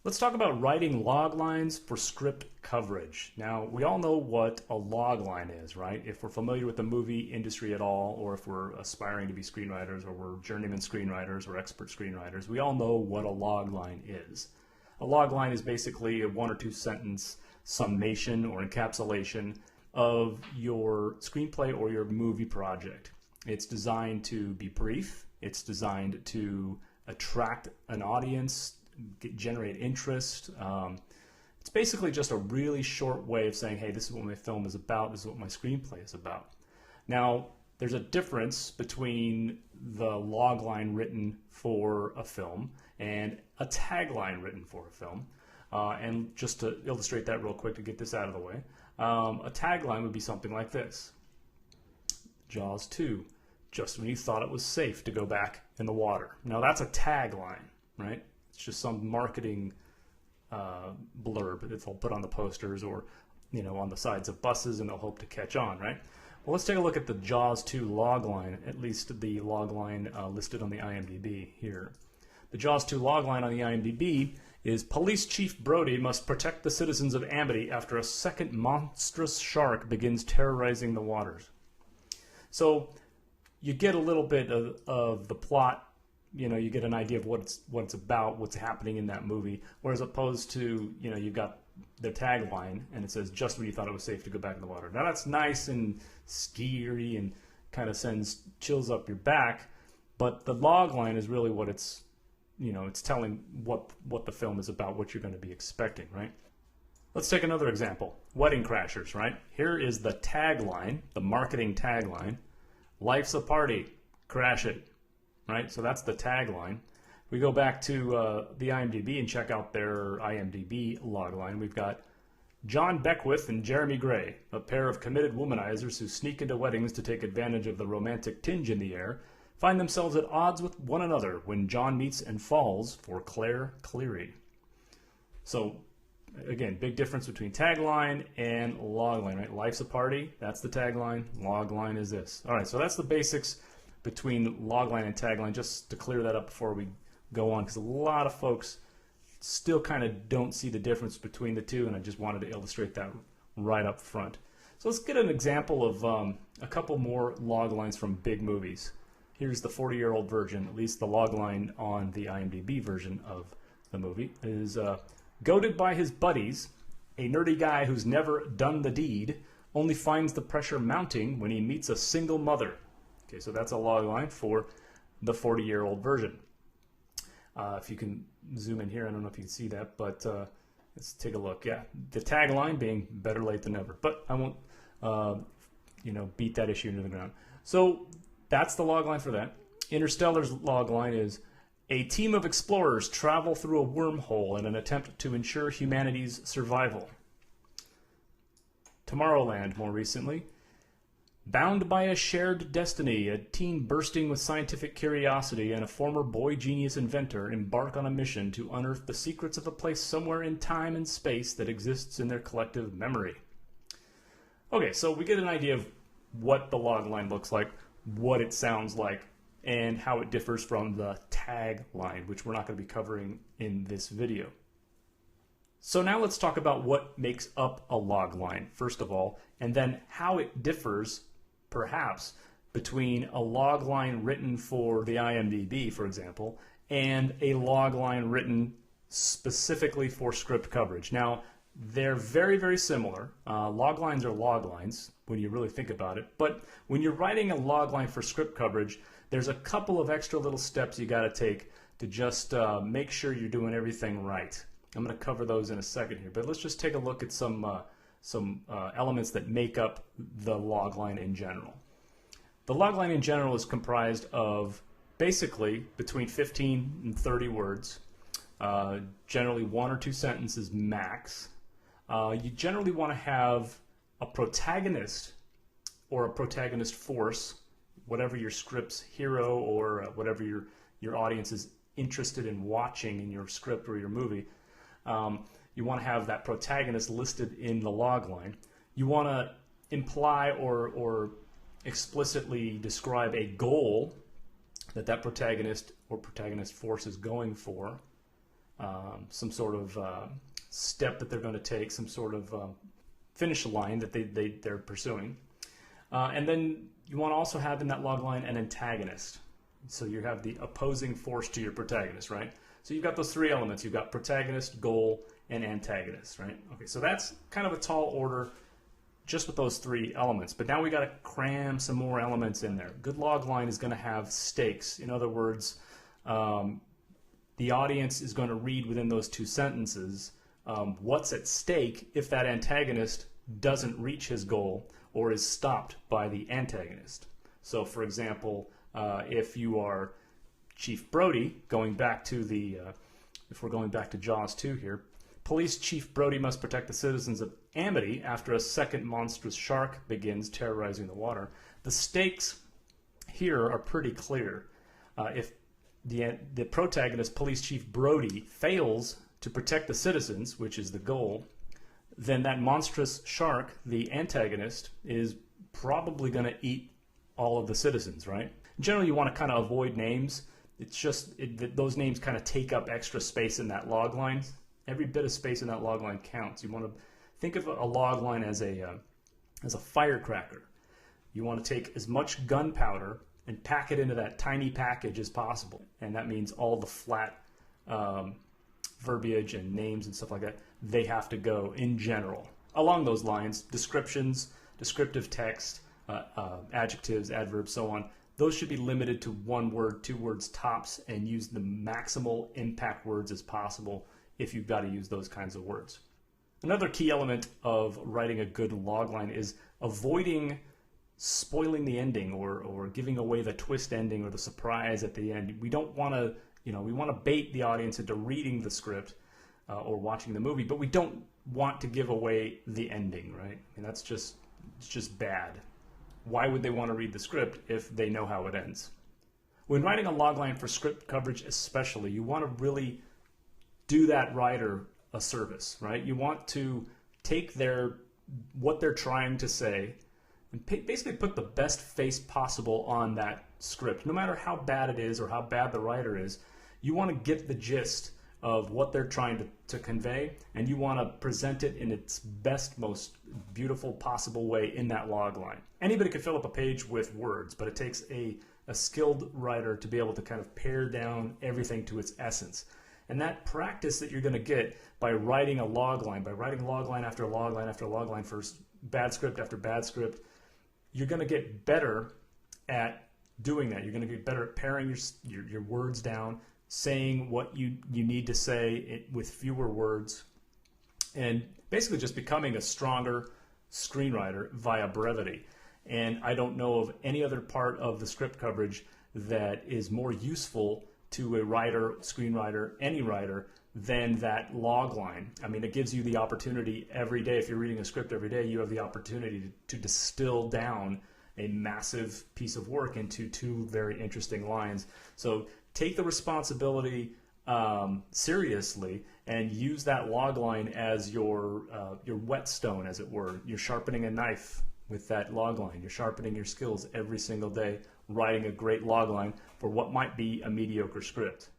Let's talk about writing log lines for script coverage. Now, we all know what a log line is, right? If we're familiar with the movie industry at all, or if we're aspiring to be screenwriters, or we're journeyman screenwriters or expert screenwriters, we all know what a log line is. A log line is basically a 1 or 2 sentence summation or encapsulation of your screenplay or your movie project. It's designed to be brief. It's designed to attract an audience, generate interest. It's basically just a really short way of saying, hey, this is what my film is about, this is what my screenplay is about. Now, there's a difference between the log line written for a film and a tagline written for a film. And just to illustrate that real quick to get this out of the way, a tagline would be something like this. Jaws 2, just when you thought it was safe to go back in the water. Now that's a tagline, right? It's just some marketing blurb that they'll put on the posters or, you know, on the sides of buses, and they'll hope to catch on, right? Well, let's take a look at the Jaws 2 logline, at least the logline listed on the IMDb here. The Jaws 2 logline on the IMDb is Police Chief Brody must protect the citizens of Amity after a second monstrous shark begins terrorizing the waters. So you get a little bit of the plot. You know, you get an idea of what it's about, what's happening in that movie, whereas opposed to, you know, you've got the tagline and it says just when you thought it was safe to go back in the water. Now that's nice and scary and kind of sends chills up your back, but the log line is really what it's, you know, it's telling what the film is about, what you're going to be expecting, right? Let's take another example. Wedding Crashers, right? Here is the tagline, the marketing tagline. Life's a party, crash it. Right, so that's the tagline. We go back to the IMDb and check out their IMDb logline. We've got John Beckwith and Jeremy Gray, a pair of committed womanizers who sneak into weddings to take advantage of the romantic tinge in the air, find themselves at odds with one another when John meets and falls for Claire Cleary. So, again, big difference between tagline and logline, right? Life's a party, that's the tagline. Logline is this. All right, so that's the basics between logline and tagline, just to clear that up before we go on, because a lot of folks still kind of don't see the difference between the two, and I just wanted to illustrate that right up front. So let's get an example of a couple more loglines from big movies. Here's the 40-year-old version, at least the logline on the IMDb version of the movie, is goaded by his buddies, a nerdy guy who's never done the deed only finds the pressure mounting when he meets a single mother. Okay, so that's a log line for the 40-year-old version. If you can zoom in here, I don't know if you can see that, but let's take a look. Yeah, the tagline being better late than never, but I won't, you know, beat that issue into the ground. So that's the log line for that. Interstellar's log line is a team of explorers travel through a wormhole in an attempt to ensure humanity's survival. Tomorrowland, more recently. Bound by a shared destiny, a teen bursting with scientific curiosity and a former boy genius inventor embark on a mission to unearth the secrets of a place somewhere in time and space that exists in their collective memory. Okay, so we get an idea of what the logline looks like, what it sounds like, and how it differs from the tagline, which we're not going to be covering in this video. So now let's talk about what makes up a logline, first of all, and then how it differs perhaps between a logline written for the IMDb, for example, and a logline written specifically for script coverage. Now, they're very, very similar. Loglines are loglines when you really think about it, but when you're writing a logline for script coverage, there's a couple of extra little steps you got to take to just make sure you're doing everything right. I'm going to cover those in a second here, but let's just take a look at some elements that make up the logline in general. The logline in general is comprised of basically between 15 and 30 words, generally 1 or 2 sentences max. You generally want to have a protagonist or a protagonist force, whatever your script's hero or whatever your audience is interested in watching in your script or your movie. You want to have that protagonist listed in the logline. You want to imply or explicitly describe a goal that protagonist or protagonist force is going for. some sort of step that they're going to take, some sort of finish line that they're pursuing. And then you want to also have in that log line an antagonist. So you have the opposing force to your protagonist, right? So you've got those three elements. You've got protagonist, goal, and antagonist, right? Okay, so that's kind of a tall order just with those three elements. But now we got to cram some more elements in there. Good log line is going to have stakes. In other words, the audience is going to read within those two sentences what's at stake if that antagonist doesn't reach his goal or is stopped by the antagonist. So, for example, if you are Chief Brody, going back to if we're going back to Jaws 2 here, Police Chief Brody must protect the citizens of Amity after a second monstrous shark begins terrorizing the water. The stakes here are pretty clear. If the protagonist, Police Chief Brody, fails to protect the citizens, which is the goal, then that monstrous shark, the antagonist, is probably going to eat all of the citizens, right? Generally, you want to kind of avoid names. It's just those names kind of take up extra space in that log line. Every bit of space in that log line counts. You want to think of a log line as a firecracker. You want to take as much gunpowder and pack it into that tiny package as possible. And that means all the flat verbiage and names and stuff like that, they have to go in general. Along those lines, descriptions, descriptive text, adjectives, adverbs, so on, those should be limited to 1 word, 2 words tops, and use the maximal impact words as possible if you've got to use those kinds of words. Another key element of writing a good logline is avoiding spoiling the ending or giving away the twist ending or the surprise at the end. We don't want to, we want to bait the audience into reading the script or watching the movie, but we don't want to give away the ending, right? I mean, it's just bad. Why would they want to read the script if they know how it ends? When writing a logline for script coverage especially, you want to really do that writer a service, right? You want to take what they're trying to say and basically put the best face possible on that script. No matter how bad it is or how bad the writer is, you want to get the gist of what they're trying to convey, and you want to present it in its best, most beautiful possible way in that log line. Anybody could fill up a page with words, but it takes a skilled writer to be able to kind of pare down everything to its essence. And that practice that you're going to get by writing a log line, by writing log line after log line after log line for bad script after bad script, you're going to get better at doing that. You're going to get better at paring your words down, saying what you need to say with fewer words, and basically just becoming a stronger screenwriter via brevity. And I don't know of any other part of the script coverage that is more useful to a writer, screenwriter, any writer, than that log line. I mean, it gives you the opportunity every day. If you're reading a script every day, you have the opportunity to distill down a massive piece of work into 2 very interesting lines. So take the responsibility seriously and use that log line as your whetstone, as it were. You're sharpening a knife with that log line. You're sharpening your skills every single day, writing a great log line for what might be a mediocre script.